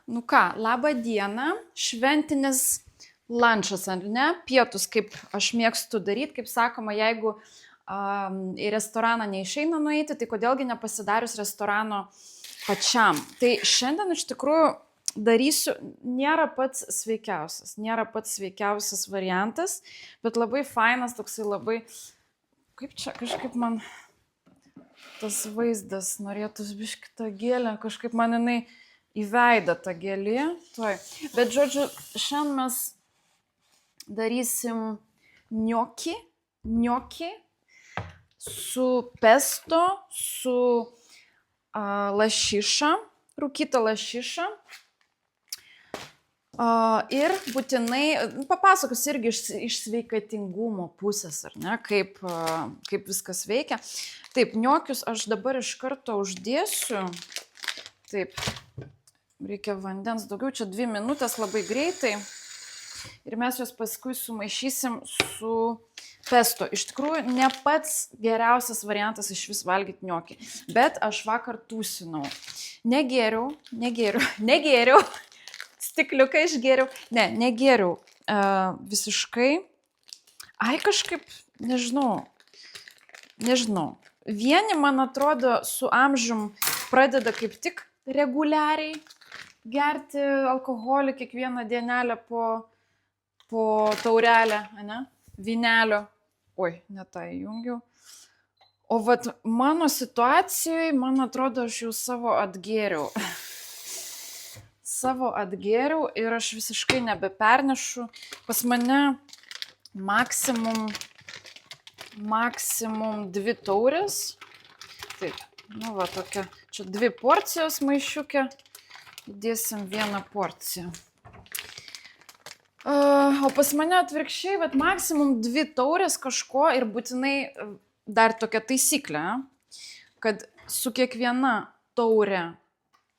Nu ką, laba diena, šventinis lunčas, ar ne? Pietus, kaip aš mėgstu daryti, kaip sakoma, jeigu į restoraną neišeina nueiti, tai kodėlgi nepasidarius restorano pačiam. Tai šiandien iš tikrųjų darysiu, nėra pats sveikiausias variantas, bet labai fainas, toksai labai, kaip čia, kažkaip man tas vaizdas, norėtus biški tą gėlę, kažkaip man jinai į veidą tą gėlį. Bet žodžiu, šiandien mes darysim gnocchi su pesto, su lašiša, rūkyta lašiša. Ir būtinai, papasakosiu irgi iš sveikatingumo pusės, ar ne, kaip viskas veikia. Taip, gnocchius aš dabar iš karto uždėsiu. Taip, reikia vandens daugiau, čia 2 minutės labai greitai. Ir mes juos paskui sumaišysim su pesto. Iš tikrųjų, ne pats geriausias variantas iš vis valgyti gnocchi. Bet aš vakar tūsinau. Negėriau. Stikliuką išgėriau. Negėriau visiškai. Kažkaip, nežinau. Vieni, man atrodo, su amžium pradeda kaip tik reguliariai gerti alkoholį kiekvieną dienelę po taurelę, ne? Vynelio. Oi, ne tą įjungiau. O vat mano situacijoje, man atrodo, aš jau savo atgėriau ir aš visiškai nebepernešu. Pas mane maksimum 2 taurės. Taip, nu va tokia. Čia 2 porcijos maišiukė. Dėsim 1 porciją. O pas mane atvirkščiai, vat maksimum 2 taurės kažko ir būtinai dar tokia taisyklė, kad su kiekviena taurė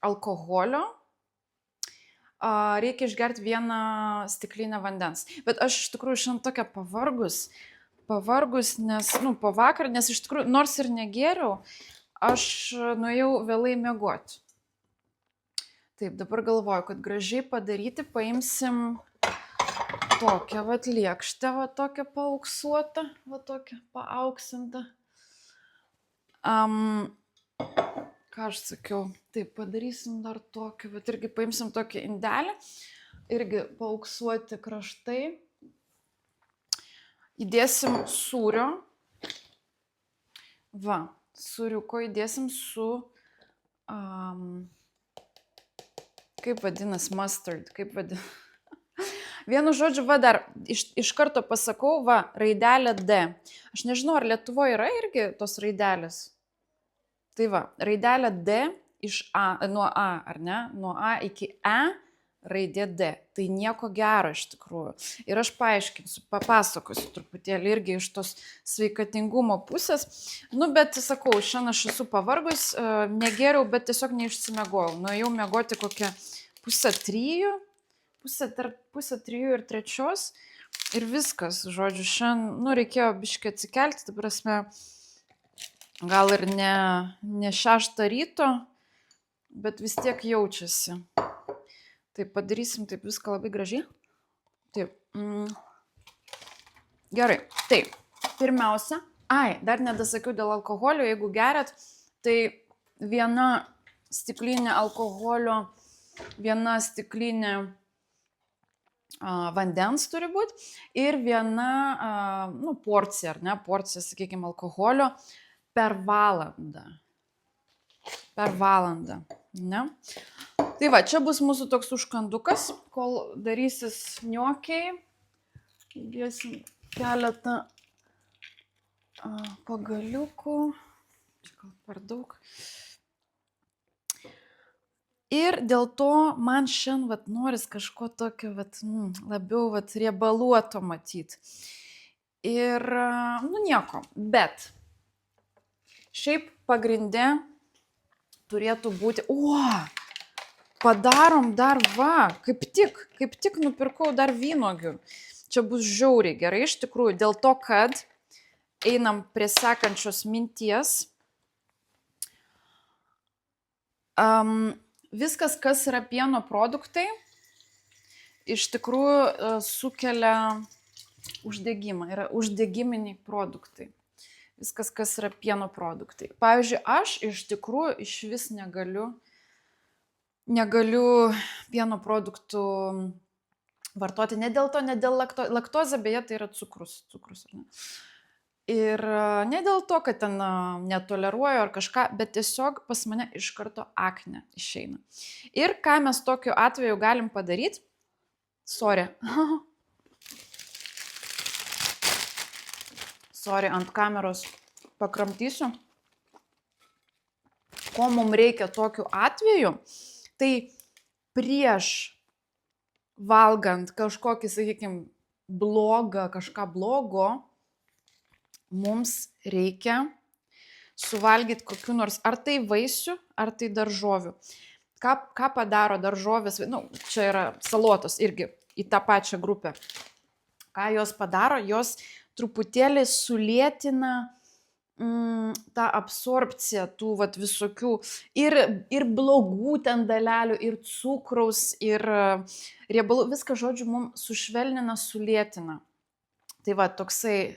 alkoholio reikia išgerti 1 stiklinę vandens. Bet aš iš tikrųjų šiandien tokia pavargus, nes, po vakar, nes iš tikrųjų, nors ir negėriau, aš nuėjau vėlai miegoti. Taip, dabar galvoju, kad gražiai padaryti, paimsim tokią vat lėkštę, va tokią paauksuotą, va tokią paauksinta. Ką aš sakiau, taip, padarysim dar tokį, vat irgi paimsim tokį indelį, irgi paauksuoti kraštai. Įdėsim sūrio. Va, sūriuko įdėsim su, kaip vadinas, mustard, kaip vadinas. Vienu žodžiu, va dar iš karto pasakau, va, raidelė D. Aš nežinau, ar Lietuvoje yra irgi tos raidelės. Tai va, raidelė D nuo A, ar ne? Nuo A iki E raidė D. Tai nieko gero iš tikrųjų. Ir aš paaiškinsiu, papasakosiu truputėlį irgi iš tos sveikatingumo pusės. Bet sakau, šiandien aš esu pavargus, negėriau, bet tiesiog neišsimegojau. Nuėjau miegoti kokią 2:30. Pusę 3 ir 3 ir viskas, žodžiu, šiandien, reikėjo biškai atsikelti, tai prasme, gal ir ne 6 ryto, bet vis tiek jaučiasi. Taip, padarysim taip viską labai gražiai. Taip, gerai, taip, pirmiausia, dar nedasakiau dėl alkoholio, jeigu geriat, tai 1 stiklinė alkoholio, 1 stiklinė vandens turi būti ir 1 porcija, ar ne, porcija, sakykime, alkoholio per valandą. Ne? Tai va, čia bus mūsų toks užkandukas, kol darysis gnocchiai. Įdėsim keletą pagaliukų. Čia gal per daug. Ir dėl to man šiandien noris kažko tokio labiau riebaluoto matyti. Ir, nieko, bet šiaip pagrinde turėtų būti, padarom dar kaip tik nupirkau dar vynuogių. Čia bus žiauriai gerai iš tikrųjų, dėl to, kad einam prie sekančios minties. viskas, kas yra pieno produktai, iš tikrųjų sukelia uždegimą, yra uždegiminiai produktai. Viskas, kas yra pieno produktai. Pavyzdžiui, aš iš tikrųjų iš vis negaliu pieno produktų vartoti. Ne dėl to, ne dėl laktozė, beje, tai yra cukrus, ar ne? Ir ne dėl to, kad ten netoleruoju ar kažką, bet tiesiog pas mane iš karto akne išeina. Ir ką mes tokiu atveju galim padaryti? Sorry, ant kameros pakramtysiu. Ko mums reikia tokiu atveju? Tai prieš valgant kažkokį, sakykime, kažką blogo, mums reikia suvalgyti kokiu nors, ar tai vaisių, ar tai daržovių. Ką padaro daržovės, čia yra salotos irgi į tą pačią grupę. Ką jos padaro? Jos truputėlį sulėtina tą absorpciją tų visokių ir blogų ten dalelių, ir cukraus, ir riebalų. Viską, žodžiu, mums sušvelnina, sulėtina. Tai toksai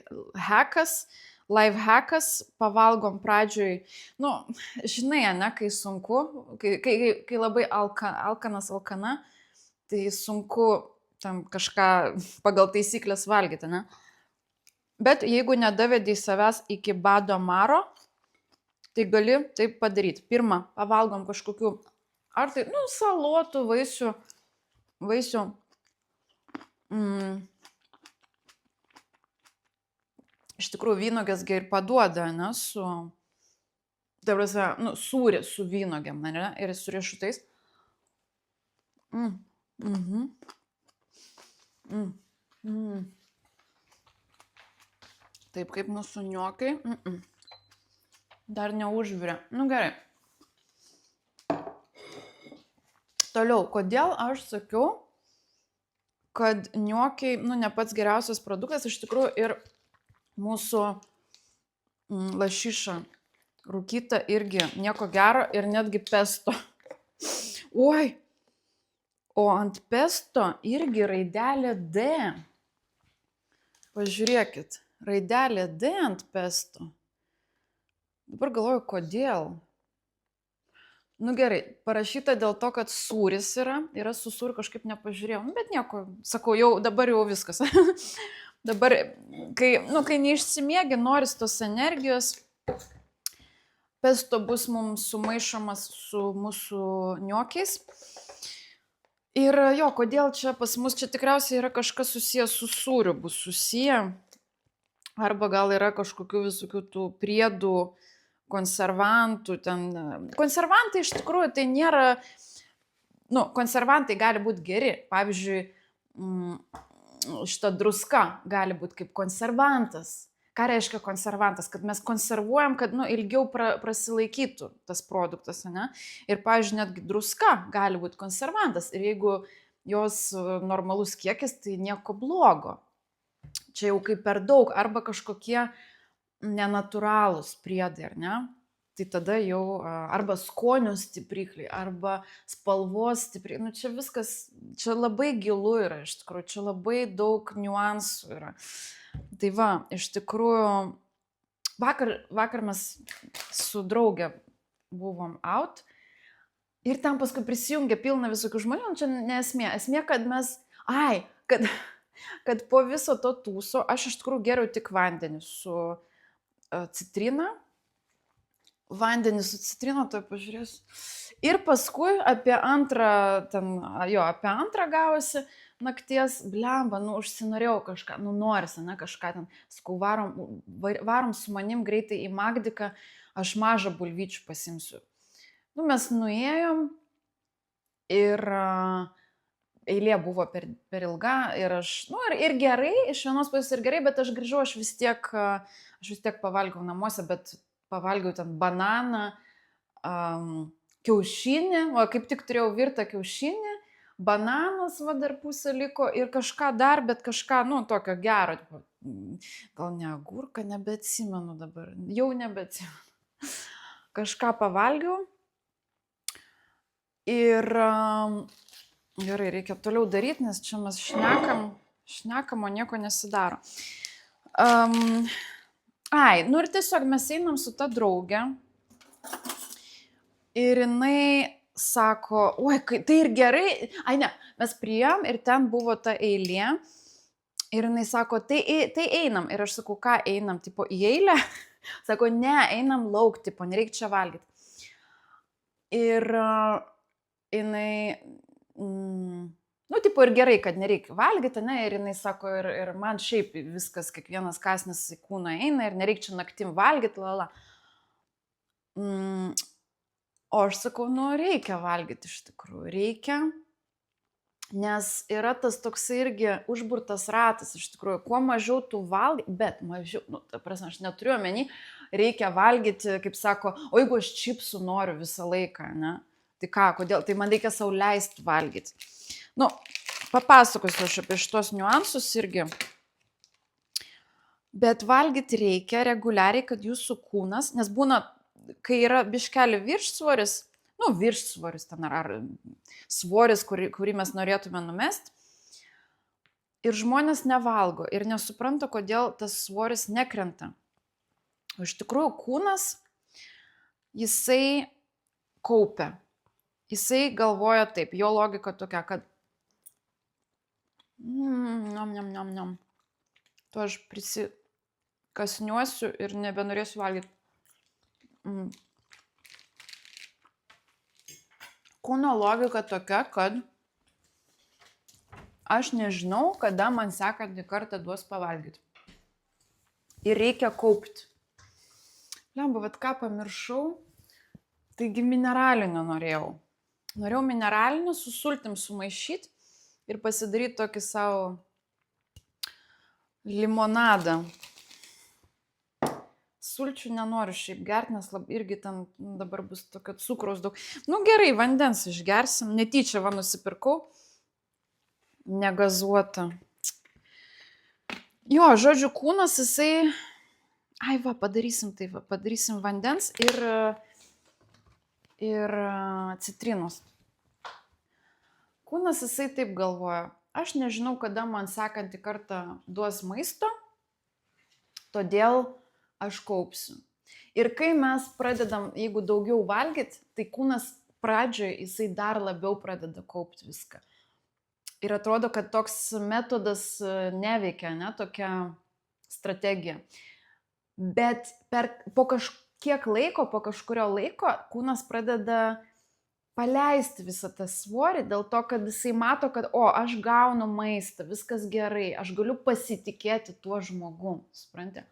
life hackas, pavalgom pradžioj, žinai, ne, kai sunku, kai labai alkana, tai sunku tam kažką pagal taisyklės valgyti, ne? Bet jeigu nedavedai savęs iki bado maro, tai gali taip padaryti. Pirma, pavalgom kažkokių, ar tai, salotų, vaisių. Iš tikrųjų, vynogės ir paduoda, ne, sūrį su vynogiam, ne, ir su riešutais. Taip kaip mūsų niokai. Dar neužvirė. Gerai. Toliau, kodėl aš sakiau, kad niokiai, ne pats geriausias produktas, iš tikrųjų ir mūsų lašiša rūkyta irgi nieko gero ir netgi pesto. Oi, o ant pesto irgi raidelė D. Pažiūrėkit, raidelė D ant pesto. Dabar galvoju, kodėl. Gerai, parašyta dėl to, kad sūris yra su sūriu kažkaip nepažiūrėjau, bet nieko, sakau, dabar jau viskas. Dabar, kai neišsimiegi, noris tos energijos, pesto bus mums sumaišomas su mūsų niokiais. Ir kodėl čia pas mus, čia tikriausiai yra kažkas susijęs su sūriu, bus susiję, arba gal yra kažkokių visokių tų priedų, konservantų, konservantai iš tikrųjų tai nėra, konservantai gali būti geri, pavyzdžiui, šita druska gali būti kaip konservantas. Ką reiškia konservantas? Kad mes konservuojam, kad ilgiau prasilaikytų tas produktas, ne? Ir, pavyzdžiui, netgi druska gali būti konservantas. Ir jeigu jos normalus kiekis, tai nieko blogo. Čia jau kaip per daug, arba kažkokie nenatūralūs priedai, ar ne? Tai tada jau arba skonio stiprikliai, arba spalvos stiprikliai. Čia viskas, čia labai gilu yra, iš tikrųjų, čia labai daug niuansų yra. Tai iš tikrųjų, vakar mes su draugė buvom out ir ten paskui prisijungė pilna visokių žmonių, čia ne esmė. Esmė, kad mes, kad po viso to tūso aš iš tikrųjų geriau tik vandenį su citrina. Vandenį su citrina, tai pažiūrėsiu. Ir paskui apie antrą gavosi nakties, blemba, užsinorėjau kažką, norisi, ne, kažką ten, sakau, varom su manim greitai į Magdiką, aš mažą bulvyčių pasimsiu. Mes nuėjom ir eilė buvo per ilga ir aš, ir gerai, iš vienos pusės ir gerai, bet aš grįžau, aš vis tiek pavalgiau namuose, bet pavalgiau ten bananą, kiaušinį, o kaip tik turėjau virtą kiaušinį, bananas dar pusė liko ir kažką dar, bet kažką, tokio gero, gal ne agurką, nebeatsimenu dabar, jau nebeatsimenu. Kažką pavalgiau Ir gerai, reikia toliau daryti, nes čia mes šnekam, o nieko nesidaro. Nu ir tiesiog mes einam su ta draugė ir jinai sako, oi, tai ir gerai, mes priėjom ir ten buvo ta eilė ir jinai sako, tai einam. Ir aš sakau, ką einam, tipo į eilę? Sako, ne, einam lauk, tipo, nereikia čia valgyti. Ir jinai, tipo ir gerai, kad nereikia valgyti, ne, ir jinai sako, ir man šiaip viskas, kiekvienas kąsnis į kūną eina ir nereikia čia naktim valgyti, lala. O aš sakau, reikia valgyti iš tikrųjų, reikia, nes yra tas toks irgi užburtas ratas, iš tikrųjų, kuo mažiau tu valgai, bet mažiau, ta prasme, aš neturiu omeny, reikia valgyti, kaip sako, o jeigu aš čipsų noriu visą laiką, ne, tai ką, kodėl, tai man reikia sau leisti valgyti. Papasakosiu aš apie šitos niuansus irgi. Bet valgyti reikia reguliariai, kad jūsų kūnas, nes būna, kai yra biškelį viršsvoris, ten ar svoris, kurį mes norėtume numesti, ir žmonės nevalgo ir nesupranta, kodėl tas svoris nekrenta. O iš tikrųjų kūnas, jisai kaupia. Jisai galvoja taip, jo logika tokia, kad tu aš prisikasniuosiu ir nebenorėsiu valgyti. Kūno logika tokia, kad aš nežinau, kada man sekantį kartą duos pavalgyti. Ir reikia kaupti. Lemba, vat ką pamiršau, taigi mineralinio norėjau. Norėjau mineralinio su sultim sumaišyti ir pasidaryti tokį savo limonadą. Sulčių nenoriu šiaip gerti, nes irgi ten dabar bus tokio cukraus daug. Gerai, vandens išgersim. Netyčia nusipirkau. Negazuota. Jo, žodžiu, kūnas jisai... padarysim vandens ir citrinos. Kūnas jisai taip galvoja. Aš nežinau, kada man sekantį kartą duos maisto, todėl aš kaupsiu. Ir kai mes pradedam, jeigu daugiau valgyti, tai kūnas pradžioje jisai dar labiau pradeda kaupti viską. Ir atrodo, kad toks metodas neveikia, ne, tokia strategija. Bet po kažkiek laiko, po kažkurio laiko, kūnas pradeda paleisti visą tą svorį dėl to, kad jisai mato, kad aš gaunu maistą, viskas gerai, aš galiu pasitikėti tuo žmogum, supranti?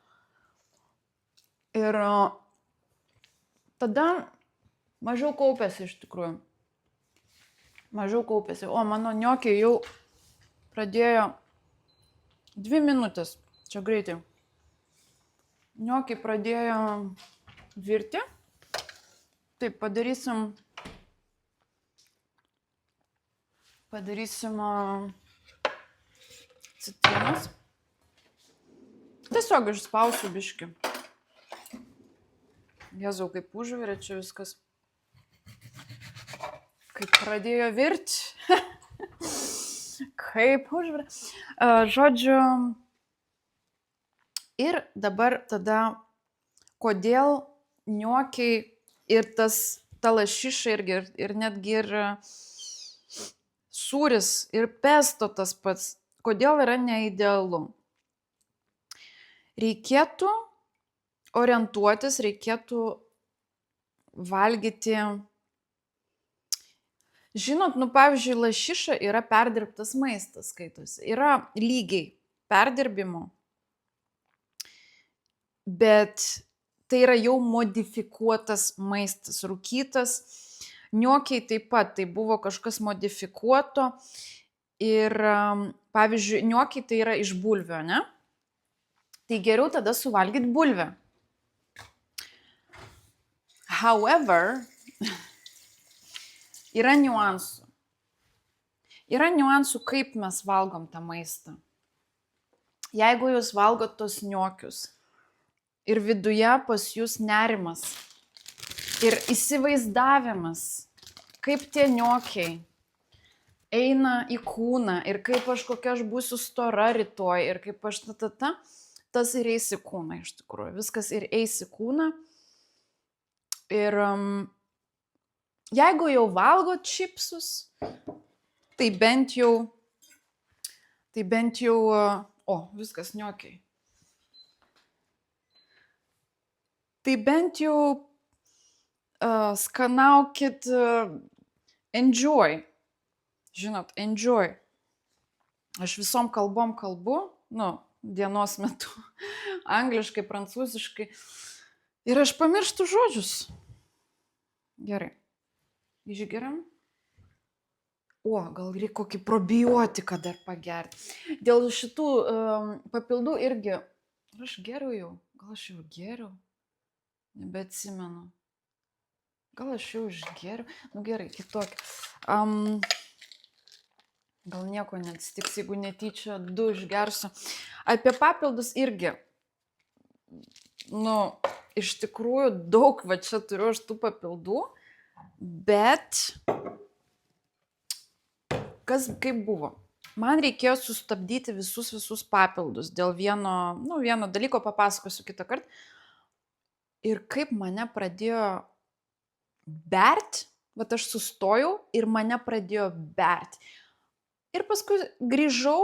Ir tada mažiau kaupėsi iš tikrųjų. Mažiau kaupėsi. O mano niokiai jau pradėjo 2 minutės. Čia greitai. Niokiai pradėjo virti. Taip, padarysim citrinos. Tiesiog išspausiu biškį. Jėzau, kaip užvirė čia viskas. Kaip pradėjo virti. Kaip užvirė. Žodžiu. Ir dabar tada, kodėl niokiai ir ta lašiša ir netgi ir sūris ir pesto tas pats, kodėl yra neidealu. Reikėtų orientuotis, reikėtų valgyti. Žinot, pavyzdžiui, lašiša yra perdirbtas maistas, skaitosi. Yra lygiai perdirbimo, bet tai yra jau modifikuotas maistas, rūkytas. Niokiai taip pat, tai buvo kažkas modifikuoto. Ir, pavyzdžiui, niokiai tai yra iš bulvio, ne? Tai geriau tada suvalgyti bulvę. However, yra niuansų. Yra niuansų, kaip mes valgom tą maistą. Jeigu jūs valgot tos niokius ir viduje pas jūs nerimas ir įsivaizdavimas, kaip tie niokiai eina į kūną ir kaip kokia aš būsiu stora rytoj ir kaip aš tas ir eis į kūną iš tikrųjų. Viskas ir eis į kūną. Ir jeigu jau valgot čipsus, tai bent jau, viskas niokiai. Tai bent jau skanaukit, enjoy. Žinot, enjoy. Aš visom kalbom kalbu, dienos metu, angliškai, prancūziškai. Ir aš pamirštu žodžius. Gerai. Išgeriam. Gal reikia kokį probiotiką dar pagerti. Dėl šitų papildų irgi, aš geriu jau, gal aš jau geriu, nebeatsimenu. Gal aš jau išgeriu, gerai, kitokį. Gal nieko neatsitiks, jeigu netyčia 2 išgersiu. Apie papildus irgi, iš tikrųjų daug va čia turiu aš tų papildų, bet kaip buvo. Man reikėjo sustabdyti visus papildus dėl vieno dalyko, papasakosiu kitą kartą. Ir kaip mane pradėjo bert, vat aš sustojau ir mane pradėjo bert. Ir paskui grįžau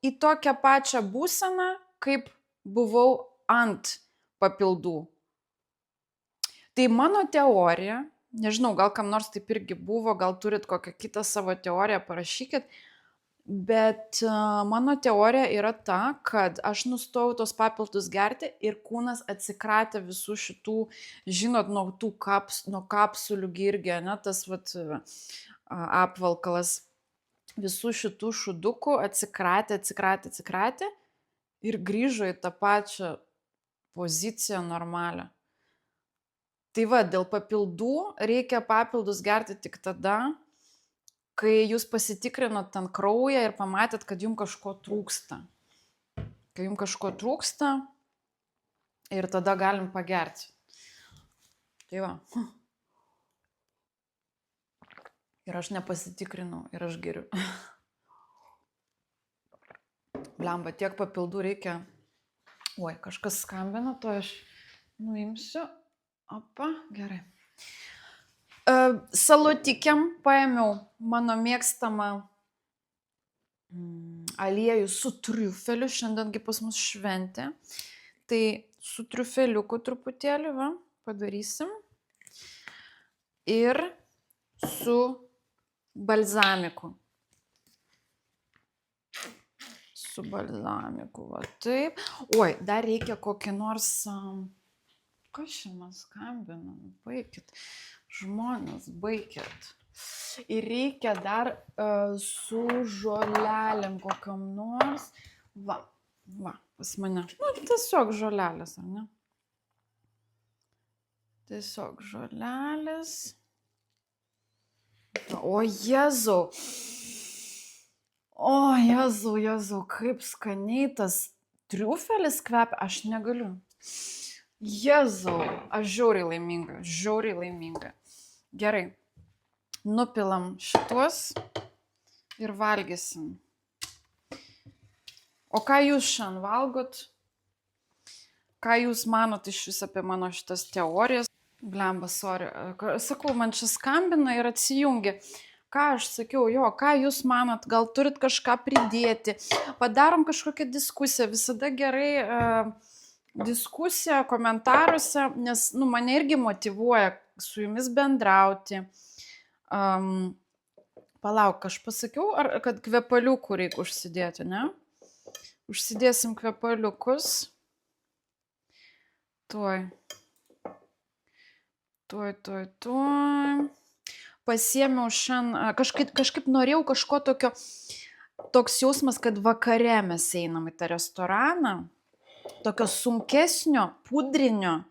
į tokią pačią būseną, kaip buvau ant papildų. Tai mano teorija, nežinau, gal kam nors taip irgi buvo, gal turit kokią kitą savo teoriją, parašykit, bet mano teorija yra ta, kad aš nustojau tos papildus gerti ir kūnas atsikratė visų šitų, žinot, nuo kapsulių irgi, tas apvalkalas, visų šitų šudukų atsikratė ir grįžo į tą pačią poziciją normalią. Tai dėl papildų reikia papildus gerti tik tada, kai jūs pasitikrinot ten kraują ir pamatėt, kad jums kažko trūksta. Kai jums kažko trūksta ir tada galim pagerti. Tai Ir aš nepasitikrinau ir aš geriu. Blemba, tiek papildų reikia. Kažkas skambina, to aš nuimsiu. Opa, gerai. Salutikiam paėmiau mano mėgstamą aliejų su triufeliu, šiandiengi pas mus šventė. Tai su triufeliuku truputėlį, padarysim. Ir su balzamiku. Su balzamiku, taip. Dar reikia kokį nors... Kas šiandien skambina? Baikit. Žmonės, baikit. Ir reikia dar su žolelėm kokiam nors. Pas mane. Tiesiog žolelės, ar ne? Tiesiog žolelės. Jėzau. Jėzau, kaip skaniai tas triufelis kvepia. Aš negaliu. Jėzau, aš žiauriai laiminga. Gerai, nupilam šituos ir valgysim. O ką jūs šiandien valgot? Ką jūs manot iš vis apie mano šitas teorijas? Blemba, sorry. Sakau, man čia skambina ir atsijungia. Ką aš sakiau, ką jūs manot? Gal turit kažką pridėti? Padarom kažkokią diskusiją. Visada gerai... diskusija komentaruose, nes mane irgi motyvuoja su jumis bendrauti. Palauk, aš pasakiau, kad kvepaliukų reikia užsidėti, ne? Užsidėsim kvepaliukus. Tuoj. Pasiėmiau šiandien, kažkaip norėjau kažko toks jausmas, kad vakare mes einam į tą restoraną. Tokio sunkesnio, pudrinio,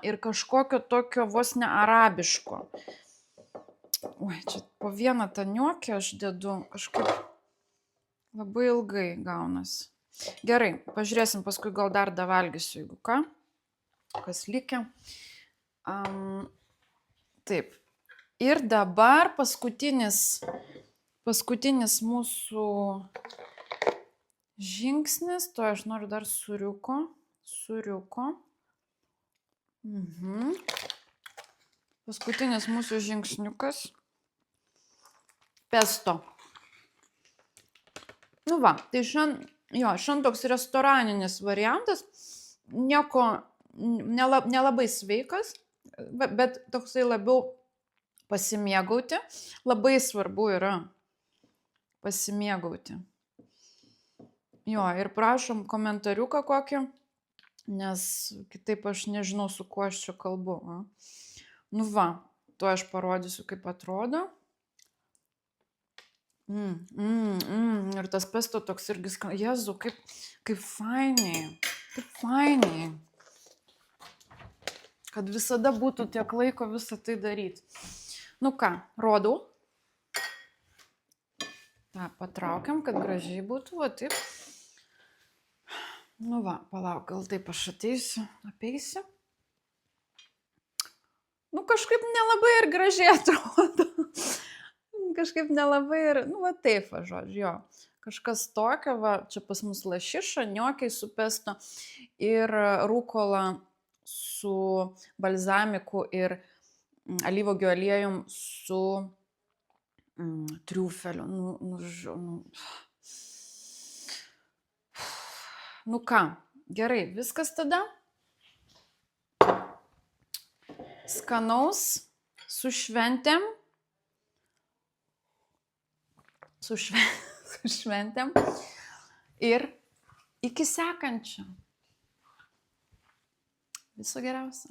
ir kažkokio tokio vos ne arabiško. Čia po vieną tą niokį aš dedu, kažkaip labai ilgai gaunasi. Gerai, pažiūrėsim, paskui gal dar davalgysiu, jeigu ką, kas likę. Taip, Ir dabar paskutinis mūsų žingsnis, to aš noriu dar sūriuko. Paskutinis mūsų žingsniukas. Pesto. Nu va, tai šiandien toks restoraninis variantas, nieko nelabai sveikas, bet toksai labiau pasimėgauti. Labai svarbu yra pasimėgauti. Jo, ir prašom komentariuką kokį, nes kitaip aš nežinau, su kuo aš čia kalbu. Nu va, to aš parodysiu, kaip atrodo. Ir tas pesto toks irgi skan... Jezu, kaip fainiai. Kaip fainiai. Kad visada būtų tiek laiko visą tai daryti. Nu ką, rodau. Ta, patraukiam, kad gražiai būtų, va taip. Nu va, palauk, gal taip aš apeisiu. Nu kažkaip nelabai ir gražiai atrodo. Kažkaip nelabai ir, nu va taip, va žodžiu, jo. Kažkas tokio, va, čia pas mus lašiša, niokiai su pesto ir rūkola su balzamiku ir alyvuogių aliejum su triufeliu. Nu ką, gerai, viskas tada. Skanaus, su šventėm. Su šventėm ir iki sekančio. Viso geriausio.